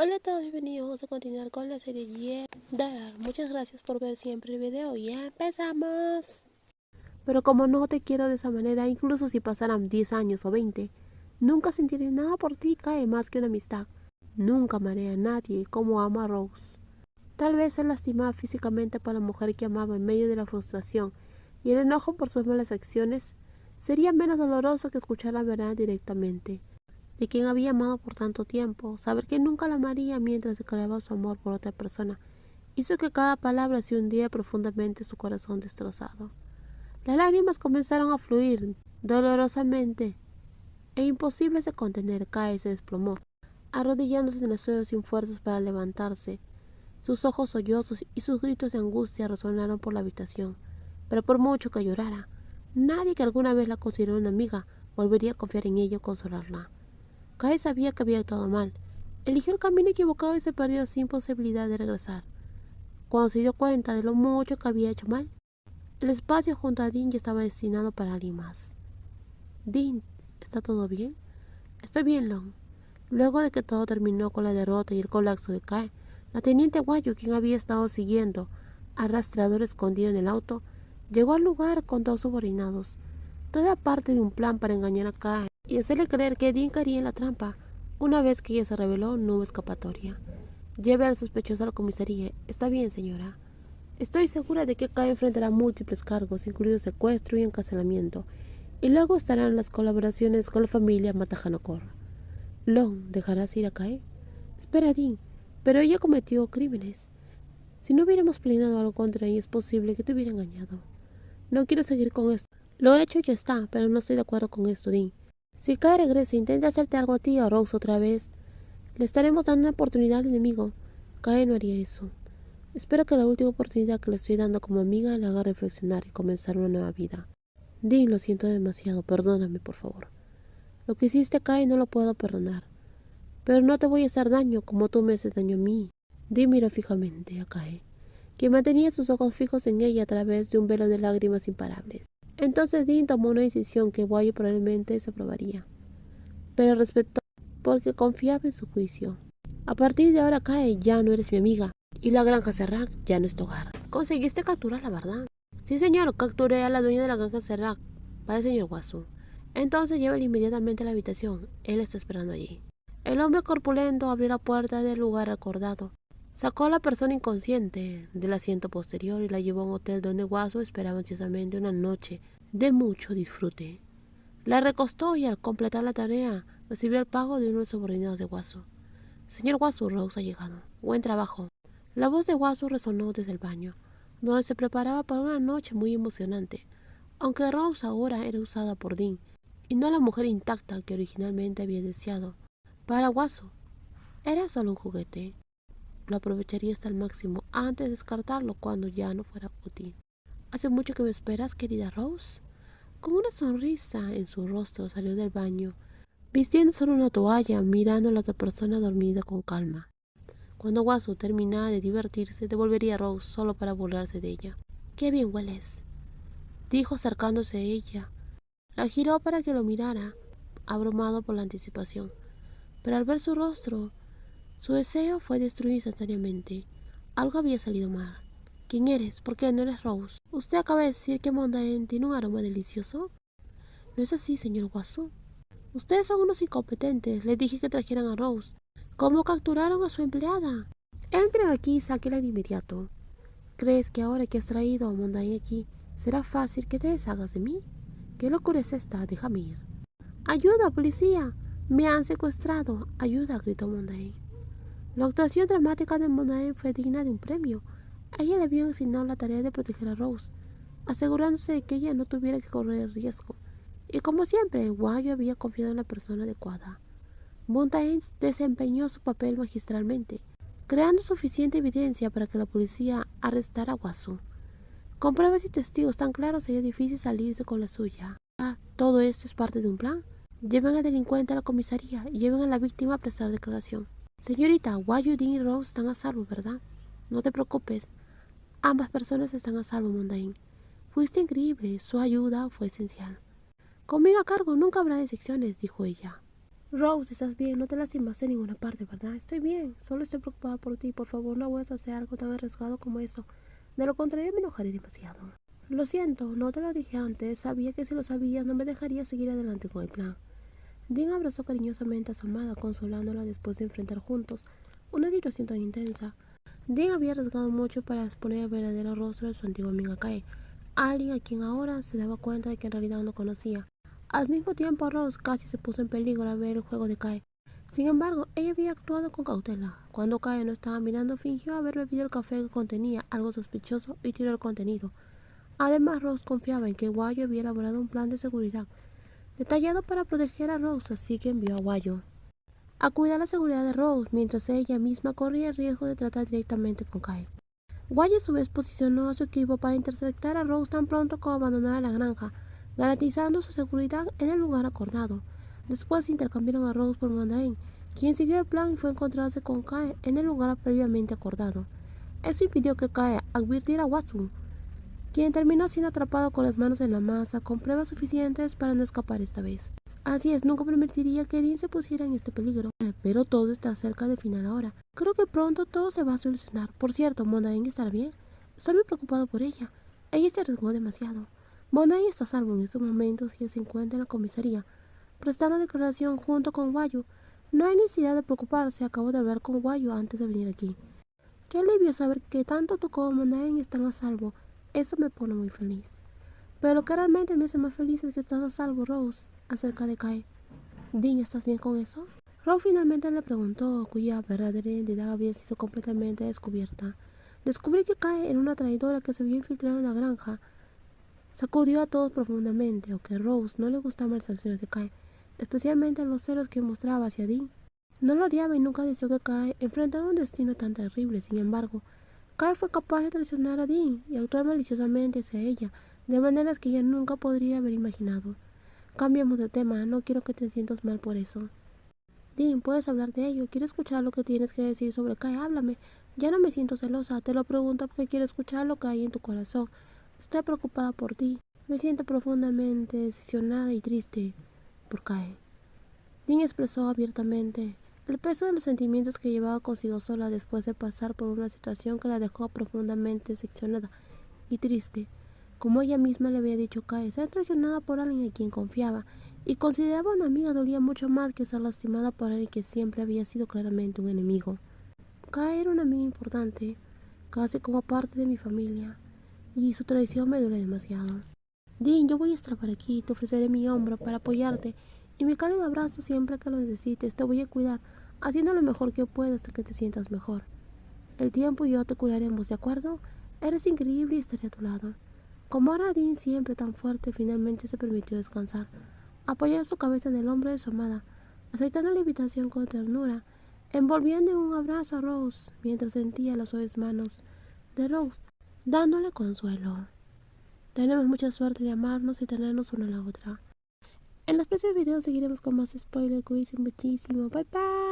Hola a todos, bienvenidos a continuar con la serie Year. Muchas gracias por ver siempre el video y ya empezamos. Pero como no te quiero de esa manera, incluso si pasaran 10 años o 20, nunca sentiré nada por ti, cae más que una amistad. Nunca amaré a nadie como amo a Rose. Tal vez ser lastimada físicamente por la mujer que amaba en medio de la frustración y el enojo por sus malas acciones sería menos doloroso que escuchar la verdad directamente. De quien había amado por tanto tiempo, saber que nunca la amaría mientras declaraba su amor por otra persona, hizo que cada palabra se hundiera profundamente en su corazón destrozado. Las lágrimas comenzaron a fluir dolorosamente e imposibles de contener. Kai se desplomó, arrodillándose en el suelo sin fuerzas para levantarse. Sus ojos sollozos y sus gritos de angustia resonaron por la habitación, pero por mucho que llorara, nadie que alguna vez la consideró una amiga volvería a confiar en ella o consolarla. Kai sabía que había actuado mal. Eligió el camino equivocado y se perdió sin posibilidad de regresar. Cuando se dio cuenta de lo mucho que había hecho mal, el espacio junto a Dean ya estaba destinado para alguien más. Dean, ¿está todo bien? Estoy bien, Long. Luego de que todo terminó con la derrota y el colapso de Kai, la teniente Guayo, quien había estado siguiendo al rastreador escondido en el auto, llegó al lugar con 2 subordinados. Todo era parte de un plan para engañar a Kai y hacerle creer que Dean caería en la trampa. Una vez que ella se reveló, no hubo escapatoria. Lleve al sospechoso a la comisaría. Está bien, señora. Estoy segura de que Kai enfrentará múltiples cargos, incluidos secuestro y encarcelamiento, y luego estarán las colaboraciones con la familia Matajanocor. Long, ¿dejarás ir a Kai? Espera, Dean, pero ella cometió crímenes. Si no hubiéramos planeado algo contra ella, es posible que te hubiera engañado. No quiero seguir con esto. Lo hecho ya está, pero no estoy de acuerdo con esto, Dean. Si Kai regresa e intenta hacerte algo a ti o a Rose otra vez, le estaremos dando una oportunidad al enemigo. Kai no haría eso. Espero que la última oportunidad que le estoy dando como amiga le haga reflexionar y comenzar una nueva vida. Dean, lo siento demasiado, perdóname, por favor. Lo que hiciste a Kai no lo puedo perdonar. Pero no te voy a hacer daño como tú me haces daño a mí. Dean miró fijamente a Kai, que mantenía sus ojos fijos en ella a través de un velo de lágrimas imparables. Entonces Dean tomó una decisión que Guayo probablemente desaprobaría, pero respetó porque confiaba en su juicio. A partir de ahora, Kai, ya no eres mi amiga, y la granja Serrac ya no es tu hogar. ¿Conseguiste capturarla, verdad? Sí, señor, capturé a la dueña de la granja Serrac, para el señor Wasu. Entonces llévela inmediatamente a la habitación, él está esperando allí. El hombre corpulento abrió la puerta del lugar acordado. Sacó a la persona inconsciente del asiento posterior y la llevó a un hotel donde Wasu esperaba ansiosamente una noche de mucho disfrute. La recostó y al completar la tarea recibió el pago de uno de los subordinados de Wasu. Señor Wasu, Rose ha llegado. Buen trabajo. La voz de Wasu resonó desde el baño, donde se preparaba para una noche muy emocionante, aunque Rose ahora era usada por Dean, y no la mujer intacta que originalmente había deseado. Para Wasu, era solo un juguete. Lo aprovecharía hasta el máximo antes de descartarlo cuando ya no fuera útil. ¿Hace mucho que me esperas, querida Rose? Con una sonrisa en su rostro salió del baño, vistiendo solo una toalla, mirando a la otra persona dormida con calma. Cuando Wasu terminara de divertirse, devolvería a Rose solo para burlarse de ella. «¡Qué bien hueles!», dijo acercándose a ella. La giró para que lo mirara, abrumado por la anticipación. Pero al ver su rostro, su deseo fue destruido instantáneamente. Algo había salido mal. «¿Quién eres? ¿Por qué no eres Rose? ¿Usted acaba de decir que Mondain tiene un aroma delicioso?» «No es así, señor Wasu. Ustedes son unos incompetentes. Les dije que trajeran a Rose. ¿Cómo capturaron a su empleada? Entren aquí y sáquenla de inmediato. ¿Crees que ahora que has traído a Mondain aquí, será fácil que te deshagas de mí? ¿Qué locura es esta? Déjame ir». «¡Ayuda, policía! ¡Me han secuestrado! ¡Ayuda!», gritó Mondain. La actuación dramática de Mondain fue digna de un premio. A ella le habían asignado la tarea de proteger a Rose, asegurándose de que ella no tuviera que correr riesgo. Y como siempre, Guayo había confiado en la persona adecuada. Mondain desempeñó su papel magistralmente, creando suficiente evidencia para que la policía arrestara a Wasu. Con pruebas y testigos tan claros sería difícil salirse con la suya. Todo esto es parte de un plan. Lleven al delincuente a la comisaría y lleven a la víctima a prestar declaración. Señorita, Guayo, Dean y Rose están a salvo, ¿verdad? No te preocupes. Ambas personas están a salvo, Mondain. Fuiste increíble. Su ayuda fue esencial. «Conmigo a cargo nunca habrá decepciones», dijo ella. Rose, ¿estás bien? No te lastimaste en ninguna parte, ¿verdad? Estoy bien, solo estoy preocupada por ti. Por favor, no vuelvas a hacer algo tan arriesgado como eso. De lo contrario, me enojaré demasiado. Lo siento, no te lo dije antes. Sabía que si lo sabías no me dejarías seguir adelante con el plan. Dean abrazó cariñosamente a su amada, consolándola después de enfrentar juntos una situación tan intensa. Dean había arriesgado mucho para exponer el verdadero rostro de su antigua amiga Kae, alguien a quien ahora se daba cuenta de que en realidad no conocía. Al mismo tiempo, Rose casi se puso en peligro al ver el juego de Kae. Sin embargo, ella había actuado con cautela. Cuando Kae no estaba mirando, fingió haber bebido el café que contenía algo sospechoso y tiró el contenido. Además, Rose confiaba en que Guayo había elaborado un plan de seguridad detallado para proteger a Rose, así que envió a Guayo a cuidar la seguridad de Rose, mientras ella misma corría el riesgo de tratar directamente con Kae. Guayo a su vez posicionó a su equipo para interceptar a Rose tan pronto como abandonara la granja, garantizando su seguridad en el lugar acordado. Después intercambiaron a Rose por Mandain, quien siguió el plan y fue a encontrarse con Kae en el lugar previamente acordado. Eso impidió que Kae advirtiera a Watson, quien terminó siendo atrapado con las manos en la masa, con pruebas suficientes para no escapar esta vez. Así es, nunca permitiría que Dean se pusiera en este peligro. Pero todo está cerca del final ahora. Creo que pronto todo se va a solucionar. Por cierto, Monaen estará bien. Estoy muy preocupado por ella. Ella se arriesgó demasiado. Monaen está a salvo en estos momentos y se encuentra en la comisaría, prestando declaración junto con Guayo. No hay necesidad de preocuparse, acabo de hablar con Guayo antes de venir aquí. Qué alivio saber que tanto tú como Monaen están a salvo. Eso me pone muy feliz. Pero lo que realmente me hace más feliz es que estás a salvo, Rose, acerca de Kae. Dean, ¿estás bien con eso? Rose finalmente le preguntó, cuya verdadera identidad había sido completamente descubierta. Descubrí que Kae era una traidora que se había infiltrado en la granja. Sacudió a todos profundamente, aunque a Rose no le gustaban las acciones de Kae, especialmente los celos que mostraba hacia Dean. No lo odiaba y nunca deseó que Kae enfrentara un destino tan terrible. Sin embargo, Kae fue capaz de traicionar a Dean y actuar maliciosamente hacia ella, de maneras que ella nunca podría haber imaginado. Cambiemos de tema, no quiero que te sientas mal por eso. Dean, puedes hablar de ello, quiero escuchar lo que tienes que decir sobre Kae, háblame. Ya no me siento celosa, te lo pregunto porque quiero escuchar lo que hay en tu corazón. Estoy preocupada por ti, me siento profundamente decepcionada y triste por Kae. Dean expresó abiertamente el peso de los sentimientos que llevaba consigo sola después de pasar por una situación que la dejó profundamente decepcionada y triste. Como ella misma le había dicho a Kae, ser traicionada por alguien en quien confiaba y consideraba una amiga dolía mucho más que ser lastimada por alguien que siempre había sido claramente un enemigo. Kae era una amiga importante, casi como parte de mi familia, y su traición me duele demasiado. Dean, yo voy a estar por aquí, te ofreceré mi hombro para apoyarte y mi cálido abrazo siempre que lo necesites. Te voy a cuidar, haciendo lo mejor que pueda hasta que te sientas mejor. El tiempo y yo te curaremos, ¿de acuerdo? Eres increíble y estaré a tu lado. Como ahora Dean, siempre tan fuerte, finalmente se permitió descansar. Apoyó su cabeza en el hombro de su amada, aceptando la invitación con ternura, envolviendo en un abrazo a Rose, mientras sentía las suaves manos de Rose, dándole consuelo. Tenemos mucha suerte de amarnos y tenernos una a la otra. En los próximos videos seguiremos con más spoilers. Cuídense muchísimo. Bye bye.